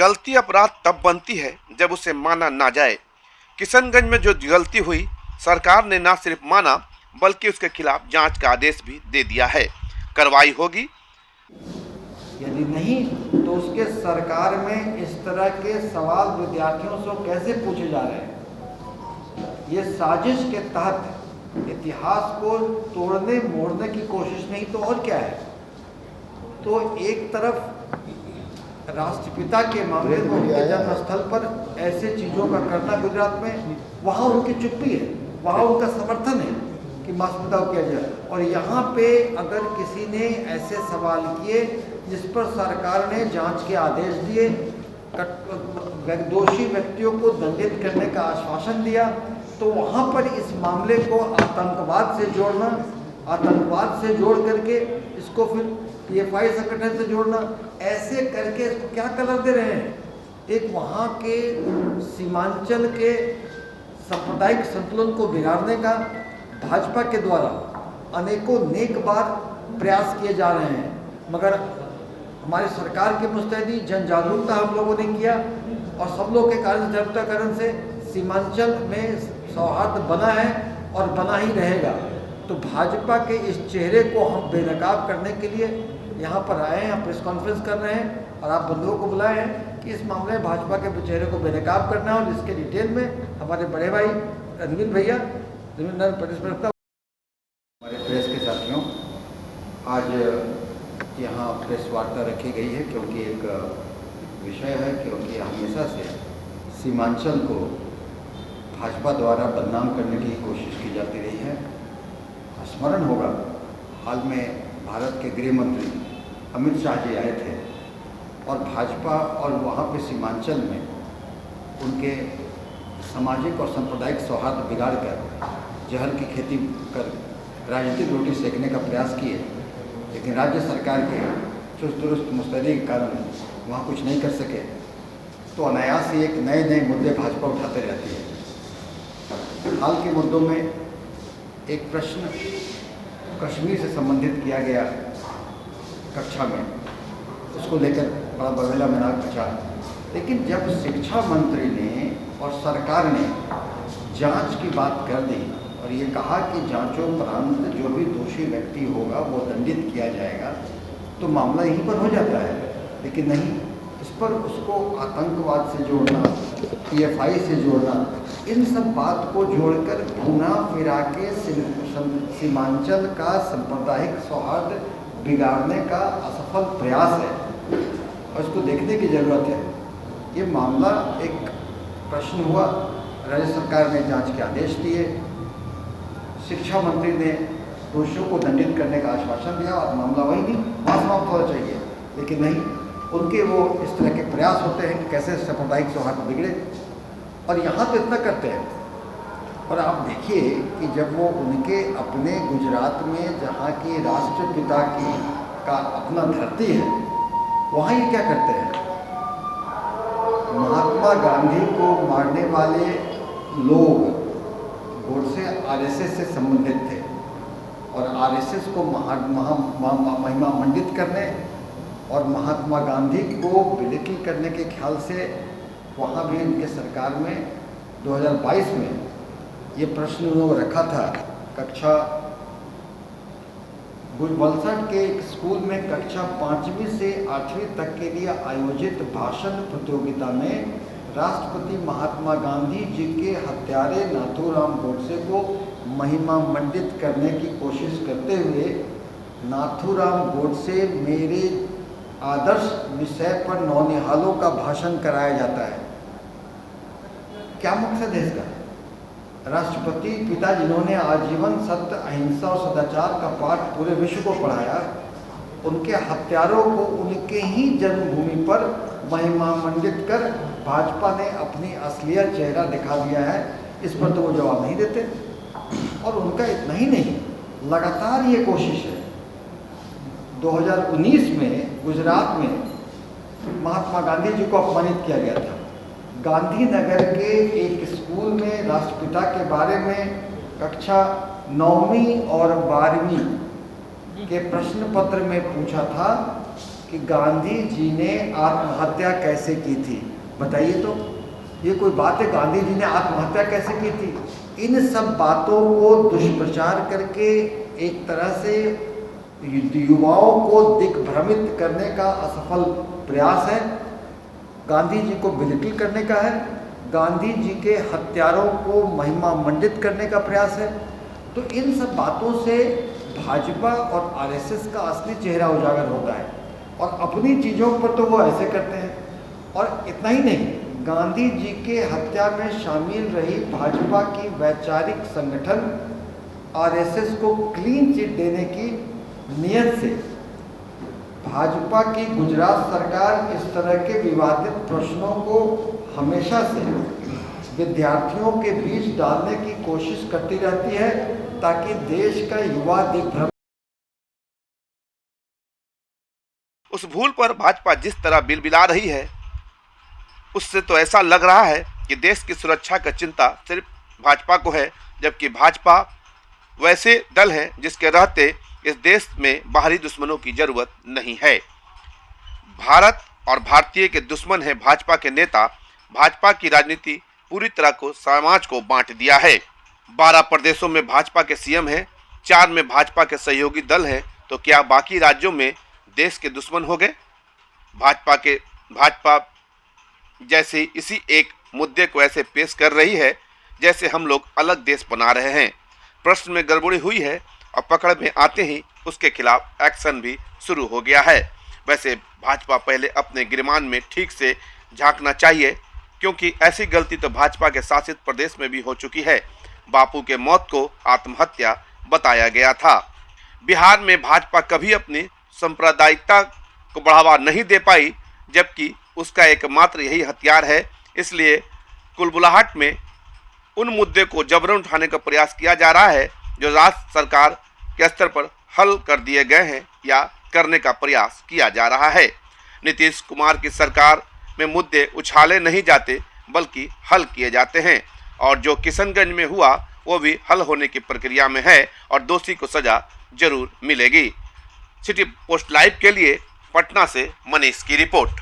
गलती अपराध तब बनती है जब उसे माना ना जाए। किशनगंज में जो गलती हुई, सरकार ने न सिर्फ माना बल्कि उसके खिलाफ जांच का आदेश भी दे दिया है। कार्रवाई होगी। यदि नहीं तो उसके सरकार में इस तरह के सवाल विद्यार्थियों से कैसे पूछे जा रहे हैं? ये साजिश के तहत इतिहास को तोड़ने मोड़ने की कोशिश नहीं तो और क्या है। तो एक तरफ राष्ट्रपिता के मामले में उनके जन्मस्थल पर ऐसे चीज़ों का करना गुजरात में, वहाँ उनकी चुप्पी है, वहाँ उनका समर्थन है कि मासूमदाव किया जाए। और यहाँ पे अगर किसी ने ऐसे सवाल किए जिस पर सरकार ने जांच के आदेश दिए, दोषी व्यक्तियों को दंडित करने का आश्वासन दिया, तो वहाँ पर इस मामले को आतंकवाद से जोड़ना, आतंकवाद से जोड़ करके इसको फिर पीएफआई संगठन से जोड़ना, ऐसे करके इसको क्या कलर दे रहे हैं? एक वहाँ के सीमांचल के सांप्रदायिक संतुलन को बिगाड़ने का भाजपा के द्वारा अनेकों नेक बार प्रयास किए जा रहे हैं, मगर हमारी सरकार की मुस्तैदी जन जागरूकता हम लोगों ने किया और सब लोग के कारण जागरूकताकरण से सीमांचल में सौहार्द बना है और बना ही रहेगा। तो भाजपा के इस चेहरे को हम बेनकाब करने के लिए यहाँ पर आए हैं, प्रेस कॉन्फ्रेंस कर रहे हैं और आप बंधुओं को बुलाए हैं कि इस मामले में भाजपा के चेहरे को बेनकाब करना है। और इसके डिटेल में हमारे बड़े भाई रणवीर भैया, रणवीर प्रदेश प्रवक्ता, हमारे प्रेस के साथियों, आज यहाँ प्रेस वार्ता रखी गई है क्योंकि एक विषय है, क्योंकि हमेशा से सीमांचल को भाजपा द्वारा बदनाम करने की कोशिश की जाती रही है। स्मरण होगा, हाल में भारत के गृह मंत्री अमित शाह जी आए थे और भाजपा और वहाँ पे सीमांचल में उनके सामाजिक और सांप्रदायिक सौहार्द बिगाड़ कर जहर की खेती कर राजनीतिक रोटी सेकने का प्रयास किए, लेकिन राज्य सरकार के चुस्त दुरुस्त मुस्तैदी के कारण वहाँ कुछ नहीं कर सके। तो अनायास ही एक नए नए मुद्दे भाजपा उठाते रहती है। हाल के मुद्दों में एक प्रश्न कश्मीर से संबंधित किया गया कक्षा में, उसको लेकर बड़ा बवेला मैदान बचा। लेकिन जब शिक्षा मंत्री ने और सरकार ने जांच की बात कर दी और ये कहा कि जांचोपरांत जो भी दोषी व्यक्ति होगा वो दंडित किया जाएगा, तो मामला यहीं पर हो जाता है। लेकिन नहीं, इस पर उसको आतंकवाद से जोड़ना, पीएफआई से जोड़ना, इन सब बात को जोड़कर घुमा फिरा के सीमांचल का सांप्रदायिक सौहार्द बिगाड़ने का असफल प्रयास है और इसको देखने की ज़रूरत है। ये मामला एक प्रश्न हुआ, राज्य सरकार ने जांच के आदेश दिए, शिक्षा मंत्री ने दोषियों को दंडित करने का आश्वासन दिया और मामला वही नहीं, वहाँ समाप्त होना चाहिए। लेकिन नहीं, उनके वो इस तरह के प्रयास होते हैं कि कैसे सांप्रदायिक सौहार्द बिगड़े, और यहाँ तो इतना करते हैं। और आप देखिए कि जब वो उनके अपने गुजरात में, जहाँ की राष्ट्रपिता की का अपना धरती है, वहाँ ये क्या करते हैं? महात्मा गांधी को मारने वाले लोग गोडसे आरएसएस से संबंधित थे और आरएसएस को महिमा मंडित करने और महात्मा गांधी को विलिकी करने के ख्याल से वहाँ भी उनके सरकार में 2022 में ये प्रश्न उन्होंने रखा था। कक्षा वलसाड के एक स्कूल में कक्षा 5वीं से 8वीं तक के लिए आयोजित भाषण प्रतियोगिता में राष्ट्रपति महात्मा गांधी जी के हत्यारे नाथूराम गोडसे को महिमा मंडित करने की कोशिश करते हुए नाथूराम गोडसे मेरे आदर्श विषय पर नौनिहालों का भाषण कराया जाता है। क्या मकसद है इसका? राष्ट्रपति पिता जिन्होंने आजीवन सत्य, अहिंसा और सदाचार का पाठ पूरे विश्व को पढ़ाया, उनके हत्यारों को उनके ही जन्मभूमि पर महिमा मंडित कर भाजपा ने अपनी असलियत चेहरा दिखा दिया है। इस पर तो वो जवाब नहीं देते। और उनका इतना ही नहीं, लगातार ये कोशिश है। 2019 में गुजरात में महात्मा गांधी जी को अपमानित किया गया था। गांधीनगर के एक स्कूल में राष्ट्रपिता के बारे में कक्षा 9वीं और 12वीं के प्रश्न पत्र में पूछा था कि गांधी जी ने आत्महत्या कैसे की थी, बताइए तो। ये कोई बात है, गांधी जी ने आत्महत्या कैसे की थी? इन सब बातों को दुष्प्रचार करके एक तरह से युवाओं को दिग्भ्रमित करने का असफल प्रयास है। गांधी जी को बिलिटिल करने का है, गांधी जी के हत्यारों को महिमा मंडित करने का प्रयास है। तो इन सब बातों से भाजपा और आरएसएस का असली चेहरा उजागर होता है, और अपनी चीज़ों पर तो वो ऐसे करते हैं। और इतना ही नहीं, गांधी जी के हत्या में शामिल रही भाजपा की वैचारिक संगठन आरएसएस को क्लीन चिट देने की नियत से भाजपा की गुजरात सरकार इस तरह के विवादित प्रश्नों को हमेशा से विद्यार्थियों के बीच डालने की कोशिश करती रहती है, ताकि देश का युवा दिग्भ्रमित। उस भूल पर भाजपा जिस तरह बिलबिला रही है, उससे तो ऐसा लग रहा है कि देश की सुरक्षा का चिंता सिर्फ भाजपा को है, जबकि भाजपा वैसे दल है जिसके रहते इस देश में बाहरी दुश्मनों की जरूरत नहीं है। भारत और भारतीय के दुश्मन है भाजपा के नेता। भाजपा की राजनीति पूरी तरह को समाज को बांट दिया है। 12 प्रदेशों में भाजपा के सीएम हैं, 4 में भाजपा के सहयोगी दल हैं, तो क्या बाकी राज्यों में देश के दुश्मन हो गए? भाजपा जैसे इसी एक मुद्दे को ऐसे पेश कर रही है जैसे हम लोग अलग देश बना रहे हैं। प्रश्न में गड़बड़ी हुई है और पकड़ में आते ही उसके खिलाफ एक्शन भी शुरू हो गया है। वैसे भाजपा पहले अपने गिरमान में ठीक से झांकना चाहिए, क्योंकि ऐसी गलती तो भाजपा के शासित प्रदेश में भी हो चुकी है। बापू के मौत को आत्महत्या बताया गया था। बिहार में भाजपा कभी अपनी सांप्रदायिकता को बढ़ावा नहीं दे पाई, जबकि उसका एकमात्र यही हथियार है। इसलिए कुलबुलाहट में उन मुद्दे को जबरन उठाने का प्रयास किया जा रहा है जो राज्य सरकार के स्तर पर हल कर दिए गए हैं या करने का प्रयास किया जा रहा है। नीतीश कुमार की सरकार में मुद्दे उछाले नहीं जाते बल्कि हल किए जाते हैं, और जो किशनगंज में हुआ वो भी हल होने की प्रक्रिया में है और दोषी को सजा जरूर मिलेगी। सिटी पोस्ट लाइव के लिए पटना से मनीष की रिपोर्ट।